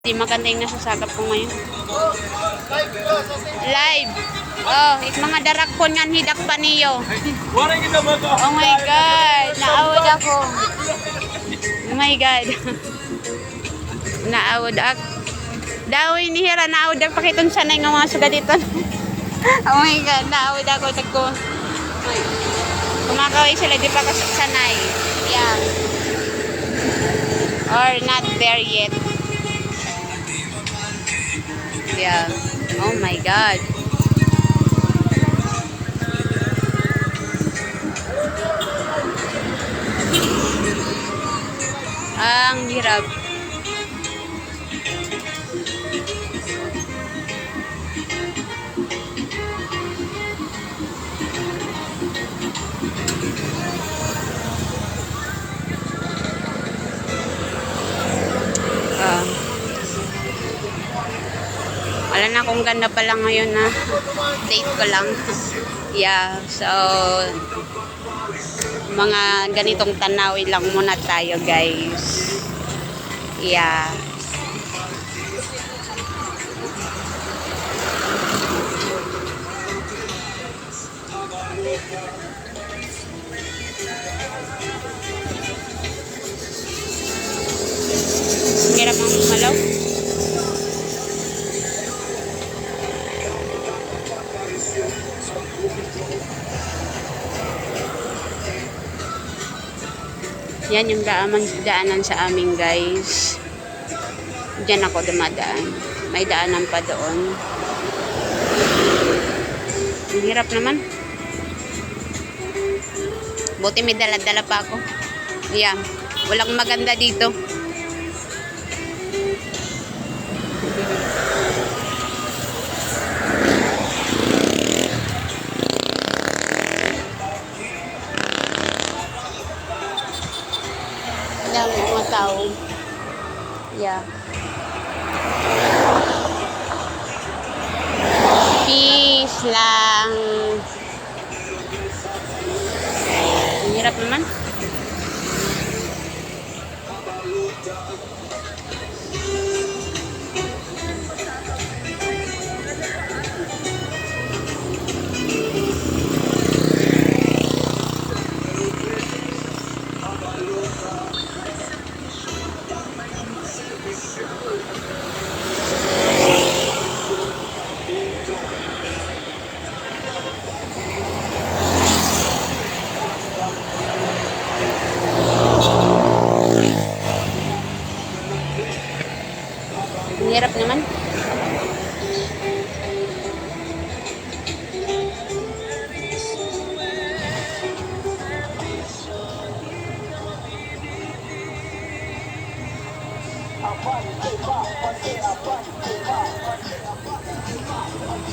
Di maganda yung nasasagap ko ngayon. Live. Oh, mga darak po nga hidak pa niyo. Oh my God. Naawad ako. Oh my God. Naawad ako. Dawi ni Hira, naawad ako. Pakitong sanay nga mga suga dito. Oh my God. Naawad ako. Tagko. Kumakaway sila. Di pa kasanay. Yeah. Or not there yet. Yeah. Oh my God. Ang hirap. Wala na kung ganda pa lang ngayon na date ko lang. Yeah, so mga ganitong tanawin lang muna tayo, guys. Yeah. Hirap ang malaw. Yan yung daanan sa amin, guys. Diyan ako dumadaan. May daanan pa doon. Ang hirap naman. Buti may dala-dala pa ako. Yan. Walang maganda dito. Dami mga tao. Yeah. Peace lang. Ang hirap naman. Ang hirap naman.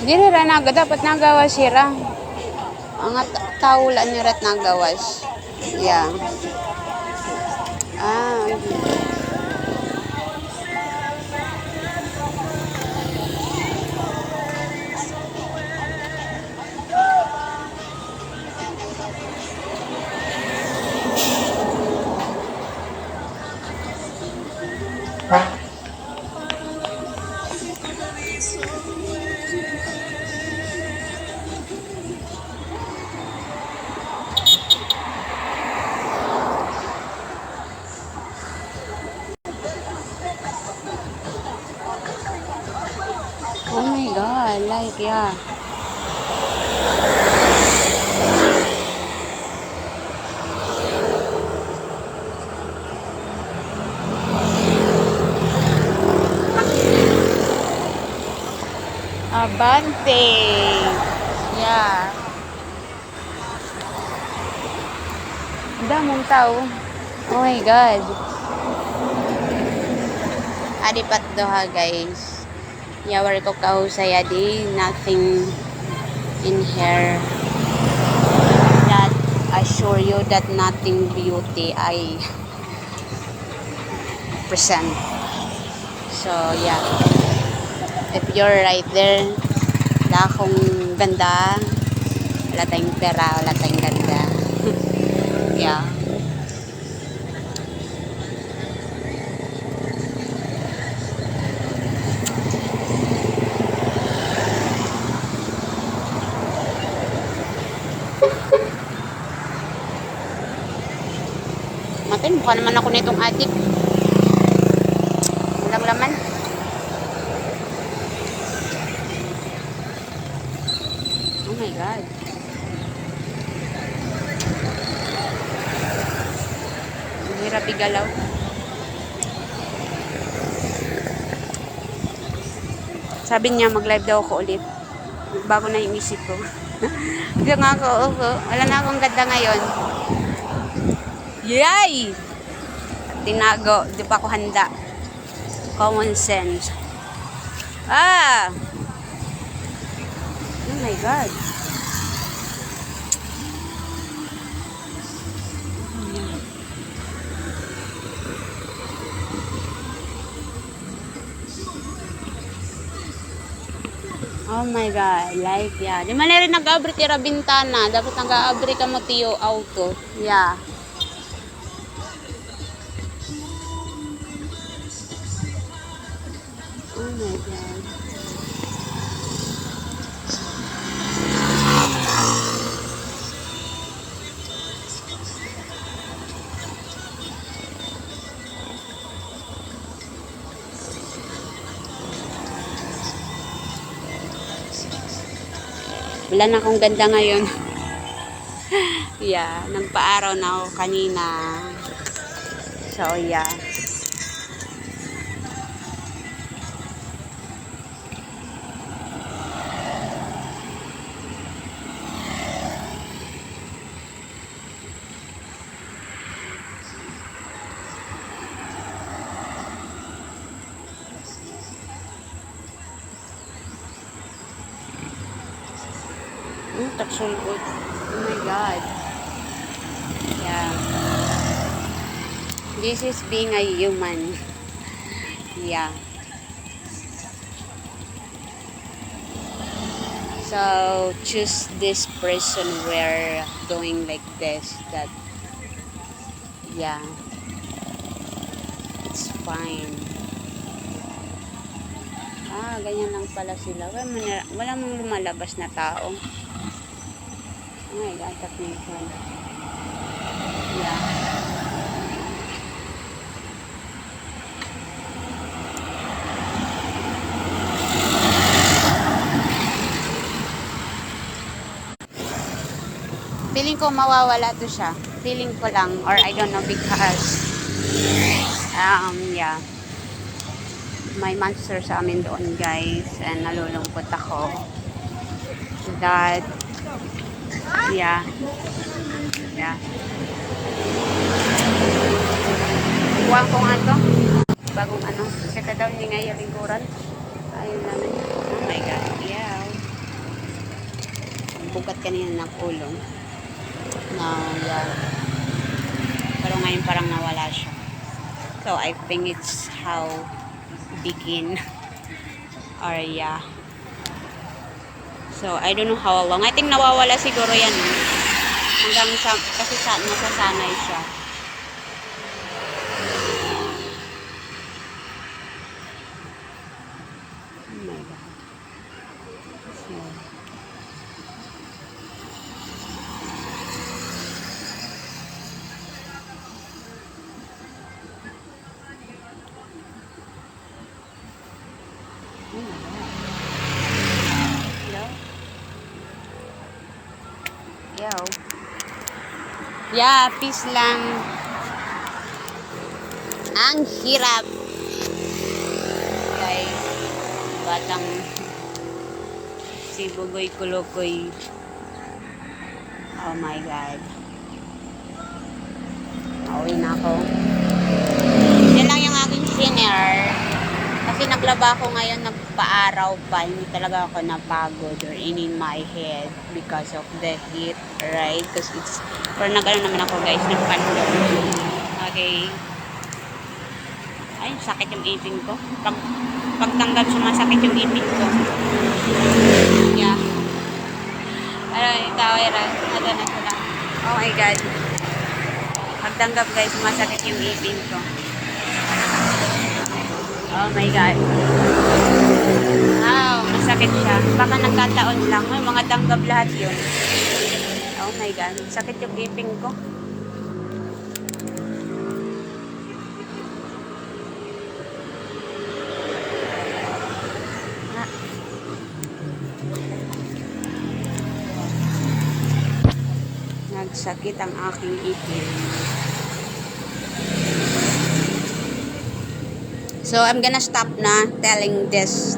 Dili ra naga dapat nagawas sira. Ang tao lang ni rat nagawas. Yeah. Ah. Oh my God, like, yeah. Abante. Yeah. Damong tao. Oh my God. Adipat doha, guys. Yawar ko kahusay adi. Nothing in here that assure you that nothing beauty I present. So, yeah. If you're right there, wala akong ganda, wala tayong pera, wala tayong ganda. Yeah. Mukha naman ako nitong adik. Walang laman. Oh my God. Ang hirap igalaw. Sabi niya mag-live daw ako ulit. Bago na yung isip ko. Bigla nga ako, wala na akong ganda ngayon. Yay! Tinago, di pa ako handa. Common sense. Ah! Oh my God. Oh my God, like, yeah. Di man na rin nag-abri tira bintana. Dapat nag-abri ka mo tiyo auto. Yeah. Oh my God. Wala na akong ganda ngayon. Yeah, nagpa-araw na ako kanina. So, yeah. Taksulod. Oh my God. Yeah. This is being a human. Yeah. So, choose this person we're doing like this. That, yeah. It's fine. Ah, ganyan lang pala sila. Walang lumalabas na tao. Oh my God, technician. Yeah. Feeling ko mawawala to siya. Feeling ko lang, or I don't know, because yeah. May monster sa amin doon, guys, and nalulungkot ako that yeah. Huwag kong bagong siya ka daw hindi nga lingkuran. Ayun lang. Oh my God, yeah. Bugat kanina ng ulong. Now, yeah. Pero ngayon parang nawala siya. So, I think it's how begin. Or, yeah. So, I don't know how long. I think nawawala siguro yan. Hanggang kasi nasasanay siya. Oh my God. So, oh my God. Yo. Yeah, peace lang. Ang hirap. Guys, batang si Bugoy Kulukoy. Oh my God. Pauwi na ako. Yan lang yung aking dinner. Kasi naglaba ako ngayon, nagpa-araw pa. Hindi talaga ako napagod or in my head because of the heat, right? Because it's, pero naman ako guys, nagpandong. Okay. Ay, sakit yung ipin ko. Pagtanggap sumasakit yung ipin ko. Yeah. Pero ikaw, Ira, ano na sila. Oh my God. Pagtanggap guys, sumasakit yung ipin ko. Oh my God. Wow, masakit siya. Baka nagkataon lang. May mga tanggap lahat yun. Oh my God. Sakit yung ipin ko. Sakit ang aking ipin. So, I'm gonna stop na telling this.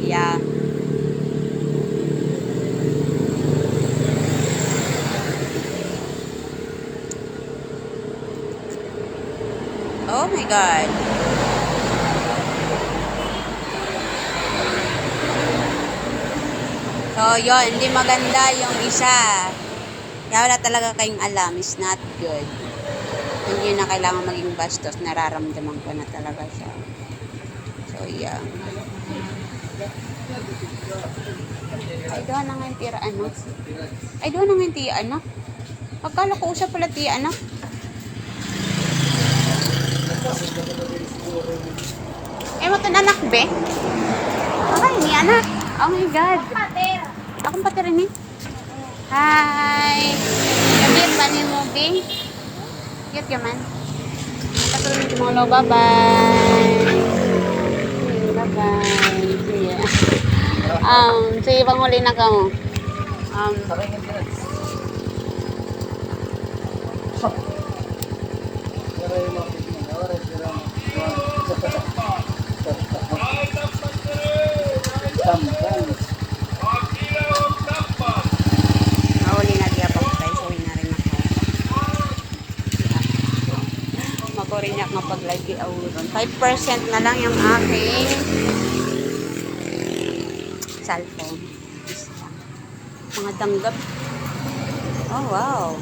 Yeah. Oh my God. So, yun. Hindi maganda yung isa. Kaya wala talaga kayong alam. It's not good. Hindi na kailangan maging bastos. Nararamdaman ko na talaga siya. So, yeah. Ay, doon na nga yung tira, ano? Ay, doon na nga yung tiya, ano? Pagkala ko usap pala tiya, ano? Eh, mo anak, be? Ay, ni anak. Oh my God. Akong pati rin eh. Hi. Cute ba niyo mo, be? Cute ka man. Katulong ko mga lo. Bye-bye. Bye-bye. Yeah. Sige, panguli na ka mo. Mahuli na diya pang guys. Uwi na rin ako. Makorinyak mapag-live kay Auron. 5% na lang yung aking cellphone. Mga danggap. Oh wow.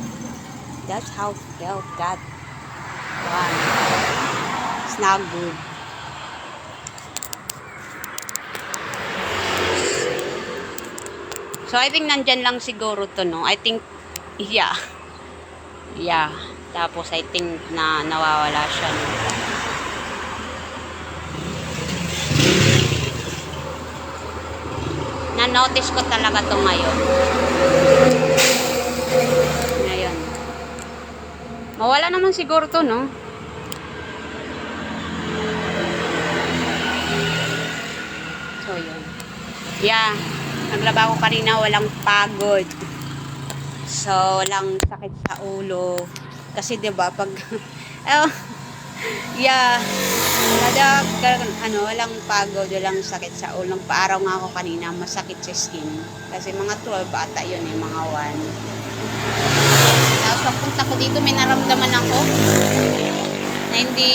That's how felt that one. It's not good. So I think nandyan lang siguro to, no? I think, yeah. Yeah. Tapos I think na nawawala siya. No? Na-notice ko talaga to ngayon. Ngayon. Mawala naman siguro to, no? So, yun. Yeah. Naglaba ko kanina, walang pagod. So, walang sakit sa ulo. Kasi, diba, pag... yeah. Walang pagod, walang sakit sa ulo. Nung paaraw nga ako kanina, masakit sa skin. Kasi mga 12 ata yun eh, mga 1. Tapos pagpunta ko dito, may naramdaman ako na hindi,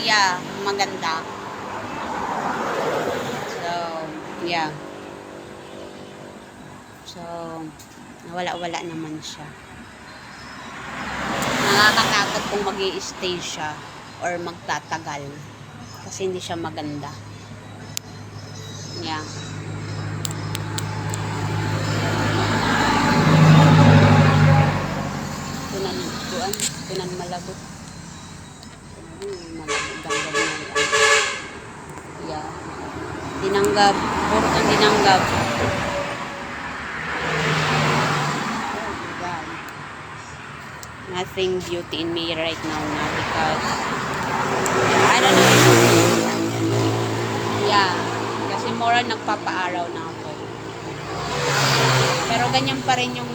yeah, maganda. So, yeah. So, nawala-wala naman siya. Nakakatakot kung mag-i-stay siya or magtatagal. Kasi hindi siya maganda. Yeah. Tunan malabot. Malabot danggab na yan. Yeah. Dinanggab. Puro kang dinanggab. Nothing beauty in me right now na because I don't know. Yeah. Kasi more nagpapaaraw na ako. Pero ganyan pa rin yung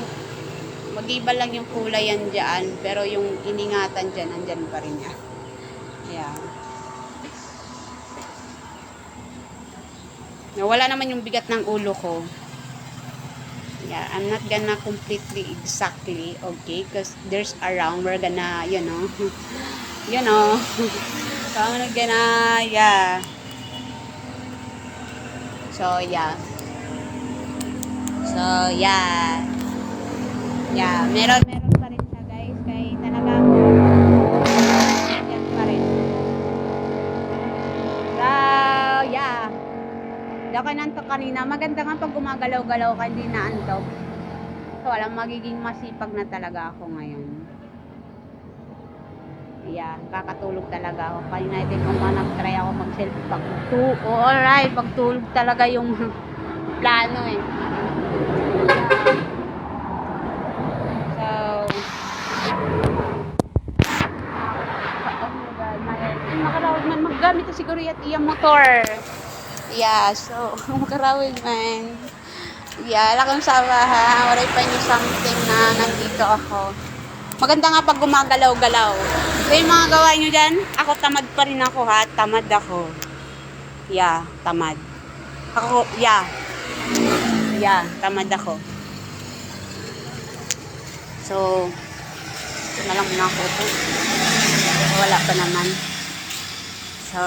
mag-iba lang yung kulay yan dyan. Pero yung iningatan dyan, andyan pa rin yan. Yeah. Nawala naman yung bigat ng ulo ko. Yeah, I'm not gonna completely exactly, okay? Because there's around, we're gonna, you know. So, I'm not gonna, yeah. So, yeah. So, yeah. Yeah, meron pa rin siya, guys. Kaya talaga ako, yan pa rin. So, yeah. Hindi ako nantok kanina. Maganda nga pag gumagalaw-galaw ka, hindi na antok. So, alam, magiging masipag na talaga ako ngayon. Yeah, kakatulog talaga ako. Kanina din kung nag-try ako mag-selfie alright, pagtulog talaga yung plano eh. So, oh my God, makarawag man. Maggamit na siguro iyang motor. Yeah, so, makarawag man. Yeah, lakong sawa ha. Waray pa niyo something na nandito ako. Maganda nga pag gumagalaw-galaw. So yung mga gawain nyo dyan, ako tamad pa rin ako ha. Tamad ako. Yeah, tamad. Ako, yeah. Yeah, tamad ako. So, ito na lang muna ako po. Wala pa naman. So,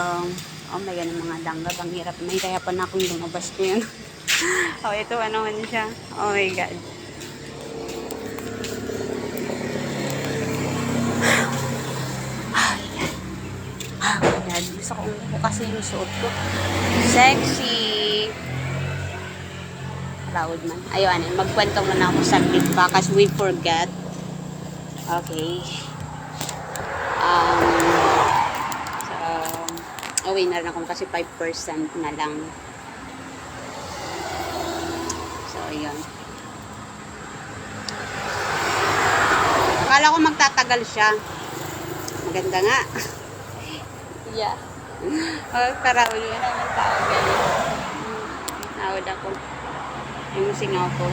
oh my God, mga danggab. Ang hirap na. Kaya pa na akong lumabas ko yun. Oh, ito ano man siya. Oh my God. Oh my God. Gusto ko kasi yung suot ko. Sexy. Proud man. Ayun, magkwento muna ako saglit pa kasi we forget. Okay. So, uwi na rin ako kasi 5% na lang. So, ayun. Akala ko magtatagal siya. Maganda nga. Yeah. Oh, paraul yun ang tao ganyan. Nawad ako. Yung singaw ko.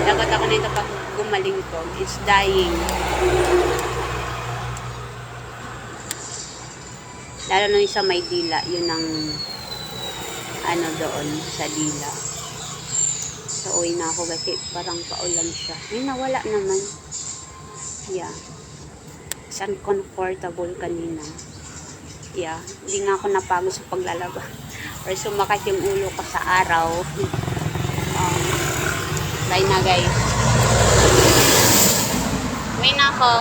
Dapat ako nito pag gumaling ko. It's dying. Lalo nung isa may dila. Yun ang ano doon sa dila. So, uwi na ako kasi parang paulan siya. Ay, nawala naman. Yeah. It's uncomfortable kanina. Yeah. Hindi nga ako napagod sa paglalaba. Or sumakit yung ulo ko sa araw. Bye na guys. Uwi na ako.